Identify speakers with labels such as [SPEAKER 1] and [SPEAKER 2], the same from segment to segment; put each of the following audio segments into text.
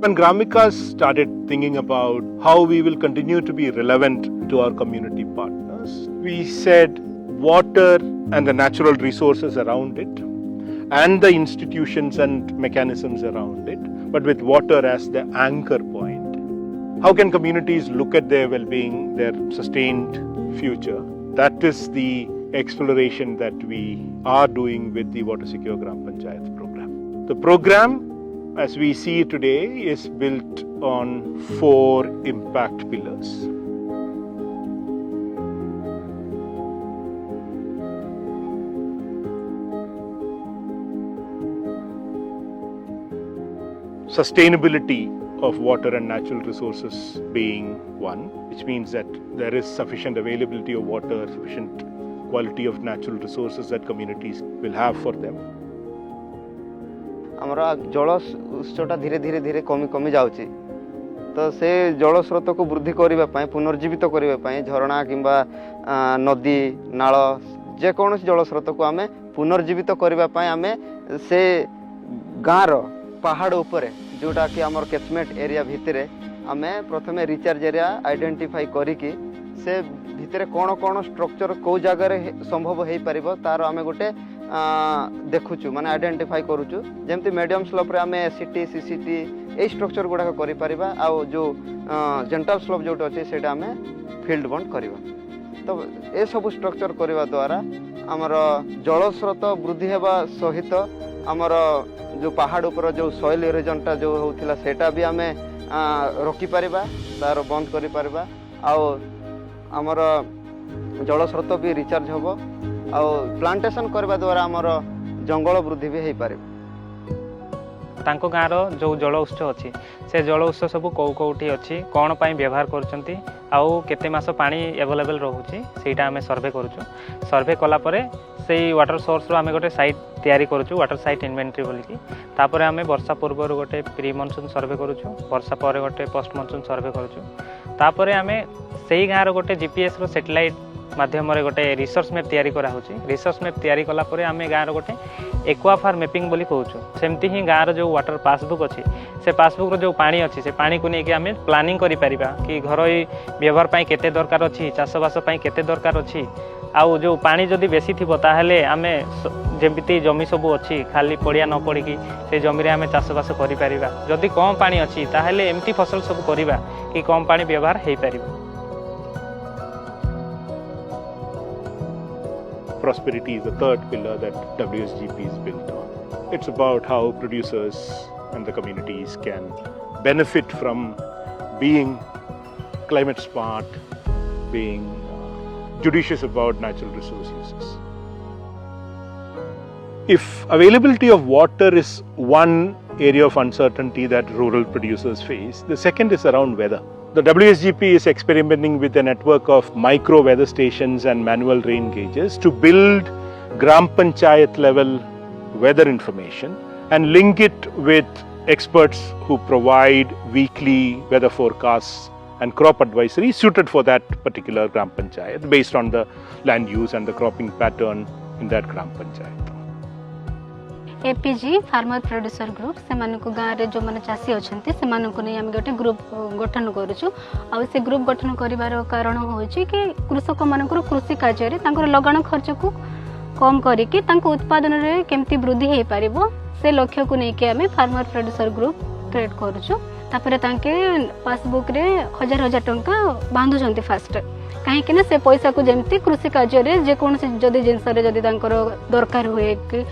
[SPEAKER 1] When Gram-Vikas started thinking about how we will continue to be relevant to our community partners, we said water and the natural resources around it and the institutions and mechanisms around it, but with water as the anchor point. How can communities look at their well-being, their sustained future? That is the exploration that we are doing with the Water Secure Gram Panchayat program. The program, as we see it today, is built on 4 impact pillars. Sustainability of water and natural resources being one, which means that there is sufficient availability of water, sufficient quality of natural resources that communities will have for them.
[SPEAKER 2] हमारा जल उत्सटा धीरे धीरे धीरे कमी कमी जाउची तो से जल स्रोत को वृद्धि करबा पई पुनर्जीवित करबा पई झरणा किंबा नदी नाल जे कोनोस जल स्रोत को हमें पुनर्जीवित करबा पई हमें से गाँर पहाड़ ऊपर जोटा कि हमर कैचमेंट एरिया भितरे हमें प्रथमे रिचार्ज एरिया आइडेंटिफाई करिकी से भितरे कोन कोन स्ट्रक्चर को जगह रे संभव हेई परिबो तार हमें गोटे देखुचु माने आइडेंटिफाई करूचु जेमति मीडियम स्लोप रे हमें एसीटी सीसीटी ए स्ट्रक्चर गुडा करि परिबा आ जो जेंटल स्लोप जोट अछि सेटा हमें फील्ड बंद करबा तो ए सब स्ट्रक्चर करबा द्वारा हमर जल स्रोत वृद्धि हेबा सहित हमर जो पहाड़ ऊपर जो सॉइल इरोजनटा जो होतिला सेटा भी हमें रोकी परिबा तार बंद करि परिबा आ हमर जल स्रोत भी रिचार्ज होबो आ प्लांटेशन करबा द्वारा हमर जंगल वृद्धि भी हेई पारे
[SPEAKER 3] तांको गाँव रो जो जल उत्स अच्छी से जल उत्स सब कौ कौटी अच्छी कौन पाई व्यवहार करुँच आउ केते मास पानी एवेलेबल रोचे सेटा आम सर्वे करुचु सर्वे कलापर से वाटर सोर्स रो आम गोटे साइट तैयारी करुचु वाटर साइट इन्वेंटरी बोलिकी तापर आम वर्षा पूर्व गोटे प्री मनसून सर्वे करुचु वर्षा पर गोटे पोस्ट मनसून सर्वे करुचु तापर आम से गाँव गोटे जीपीएस रो सैटेलाइट माध्यम गोटे रिसोर्स मैप तैयारी करा होची रिसोर्स मैप तैयारी कला परे आमे गाँव गोटे एक्वा फार्म मैपिंग बोली कहूँ सेमती ही गाँव जो वाटर पासबुक अच्छी से पासबुक रो जो पानी अच्छी से पानी को लेकिन आम प्लानिंग करि परिबा कि घरोई व्यवहार पाई केते दरकार अच्छी चाषबास पाई केते दरकार अच्छी आउ जो पानी जदि बेसी थिबो ताहेले आमे जेमिति जमी सब अच्छी खाली पड़िया न पड़िकी से जमी आम चाषबास करि परिबा जदि कम पानी अच्छी ताहेले एमती फसल सब करिबा कि कम पानी व्यवहार हेई परिबो।
[SPEAKER 1] Prosperity is the third pillar that WSGP is built on. It's about how producers and the communities can benefit from being climate smart, being judicious about natural resource uses. If availability of water is one area of uncertainty that rural producers face, the second is around weather. The WSGP is experimenting with a network of micro weather stations and manual rain gauges to build Gram Panchayat level weather information and link it with experts who provide weekly weather forecasts and crop advisory suited for that particular Gram Panchayat based on the land use and the cropping pattern in that Gram Panchayat.
[SPEAKER 4] APG farmer producer group से गाँव में जो मैंने चाषी अच्छा से नहीं आम गोटे ग्रुप गठन करुचु आ से ग्रुप गठन कर कारण हो कि कृषक मान कृषि कार्य लगाण खर्च को कम करके उत्पादन में केमती वृद्धि हो पार से लक्ष्य को लेकिन आम फार्मर प्रोड्यूसर ग्रुप क्रिएट करुचु तापर पासबुक रे 1000 टंका बांधुंट फास्ट कहीं से पैसा को जमती कृषि कार्य जेकोसी जदि जिनस दरकार हुए कि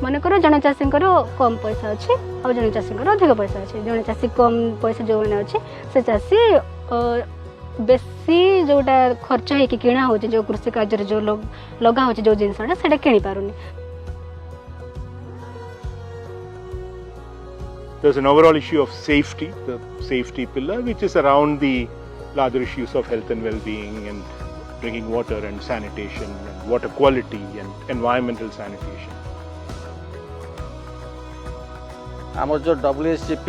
[SPEAKER 4] मनकर जड़े चाषी कम पैसा अच्छे और जड़े चाषी अधिक पैसा अच्छे जड़े चाषी कम पैसा जो मैंने अच्छे से चाषी बेसी जोटा खर्च हो किणा हो जो कृषि कार्य जो लगा हो जो जिनसा से किणी पारुनी।
[SPEAKER 1] There's an overall issue of safety, the safety pillar, which is around the larger issues of health and well-being and drinking water and sanitation and water quality and environmental sanitation.
[SPEAKER 5] आम जो WSGP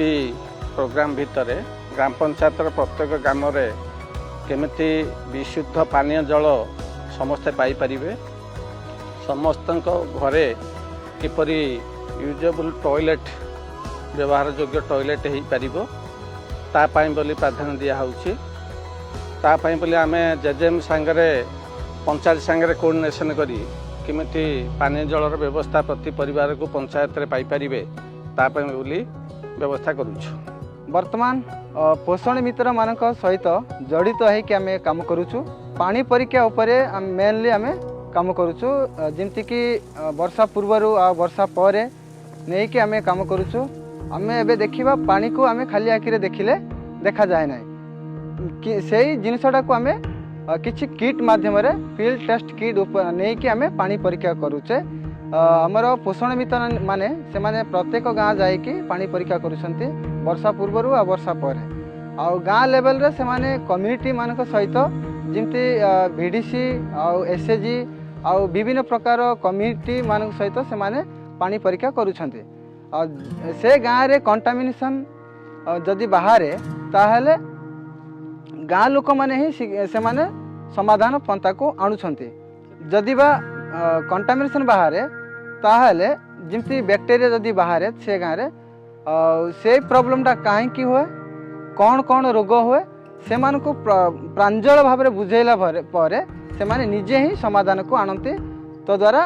[SPEAKER 5] प्रोग्राम भितर ग्राम पंचायत प्रत्येक ग्राम रे केमिति विशुद्ध पानीय जल समस्ते पाई परिबे समस्त घरे किपरि यूजेबल टॉयलेट व्यवहार योग्य टॉयलेट हो पारिबो तापाई बोली प्राधान्य दिया होउछि तापाई बोली आमे जेजेएम सांगरे पंचायत सांगरे कोऑर्डिनेशन करी किमिति पानी जलर व्यवस्था प्रति परिवार को पंचायत रे पाई परिबे तापाई बोली व्यवस्था करूछु।
[SPEAKER 2] वर्तमान पोषण मित्र मानक सहित जड़ित होइकि आमे काम करूछु। पानी परीक्षा उपरे मेनली आमे काम करूछु जेमति कि वर्षा पूर्वरु आ वर्षा परे नहीं कि आमे काम करूछु। आमे एबे देखिबा पानी को आमे खाली आखिरे देखिले देखा जाए ना कि सेही जिनिसटा को आमे किछि किट माध्यम रे फील्ड टेस्ट किट ऊपर नहीं कि आमे पानी परीक्षा करूचे। हमर पोषण मित्र माने से माने प्रत्येक गाँ जाई कि पानी परीक्षा करूछंती वर्षा पूर्वरु आ वर्षा परे आ गाँ लेवल रे से माने कम्युनिटी मानक सहित जेमति भिडीसी आ एसएजी आ विभिन्न प्रकार कम्युनिटी मानक सहित से माने पानी परीक्षा करूछंती। से गाँ रे कंटामिनेशन जदि बाहरे ताहले गाँ लोक माने ही से माने समाधान पंथा को आणुछंती। जदि बा कंटामिनेशन बाहरे ताहले जेमति बैक्टेरिया जदि बाहरे से गाँ रे से प्रॉब्लमटा काहे की हुए कौन कौन रोग हुए से मान को प्रांजल भाव में बुझेला पर से माने निजे ही समाधान को आणती तो द्वारा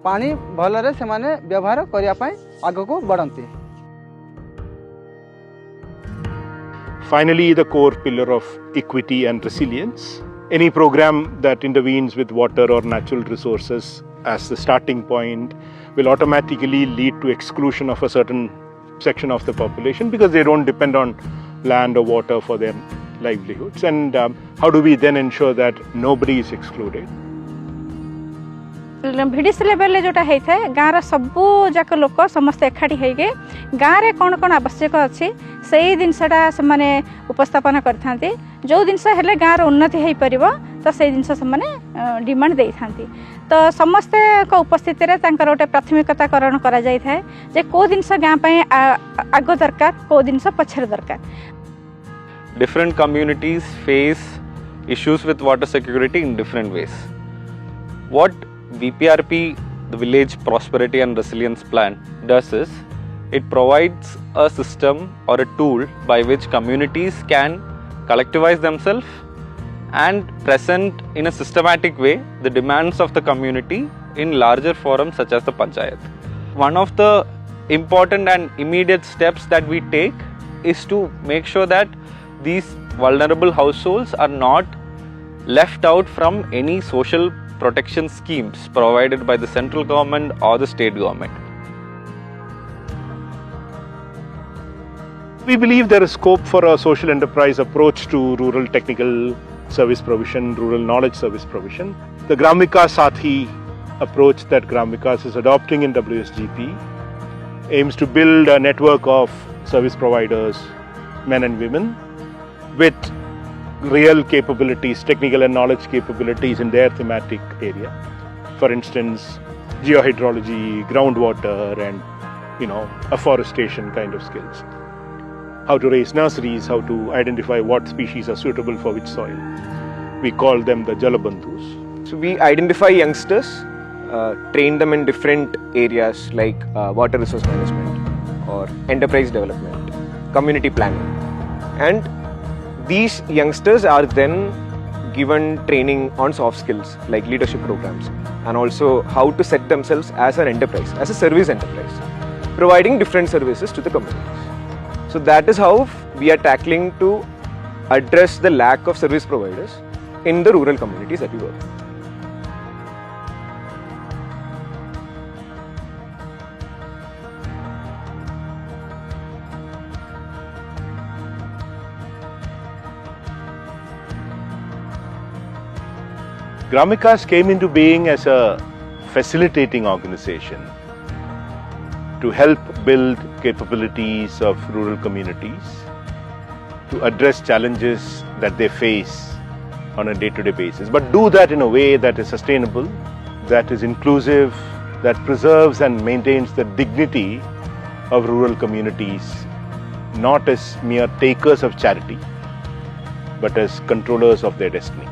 [SPEAKER 2] पानी भलरे से माने व्यवहार करिया पई आगो को बढ़ंती।
[SPEAKER 1] Finally, the core pillar of equity and resilience. Any program that intervenes with water or natural resources as the starting point will automatically lead to exclusion of a certain section of the population because they don't depend on land or water for their livelihoods. And how do we then ensure that nobody is excluded?
[SPEAKER 6] भिडीसी level जोटा होता है गाँव सबू जाक लोक समस्त एकाठी होके गाँव में कौन कौन आवश्यक अच्छी से जिनसटा से उपस्थापन करते जो जिनस हेले गाँव उन्नति हो पार तो से जिनस से डिमांड दे था तो समस्ते उपस्थित गोटे प्राथमिकताकरण करा कौ जिनस गाँव आग दरकार कौ जिनस पछरे दरकार।
[SPEAKER 7] Different communities face issues with water security in different ways. What VPRP, the Village Prosperity and Resilience Plan, does is it provides a system or a tool by which communities can collectivize themselves and present in a systematic way the demands of the community in larger forums such as the panchayat. One of the important and immediate steps that we take is to make sure that these vulnerable households are not left out from any social protection schemes provided by the central government or the state government.
[SPEAKER 1] We believe there is scope for a social enterprise approach to rural technical service provision, rural knowledge service provision. The Gram Vikas Sathi approach that Gram Vikas is adopting in WSGP aims to build a network of service providers, men and women, with real capabilities, technical and knowledge capabilities in their thematic area. For instance, geohydrology, groundwater, and afforestation kind of skills. How to raise nurseries, how to identify what species are suitable for which soil. We call them the Jalabandhus.
[SPEAKER 8] So we identify youngsters, train them in different areas like water resource management or enterprise development, community planning, and these youngsters are then given training on soft skills like leadership programs and also how to set themselves as an enterprise, as a service enterprise, providing different services to the communities. So that is how we are tackling to address the lack of service providers in the rural communities that we work.
[SPEAKER 1] Gram Vikas came into being as a facilitating organization to help build capabilities of rural communities, to address challenges that they face on a day-to-day basis, but do that in a way that is sustainable, that is inclusive, that preserves and maintains the dignity of rural communities, not as mere takers of charity, but as controllers of their destiny.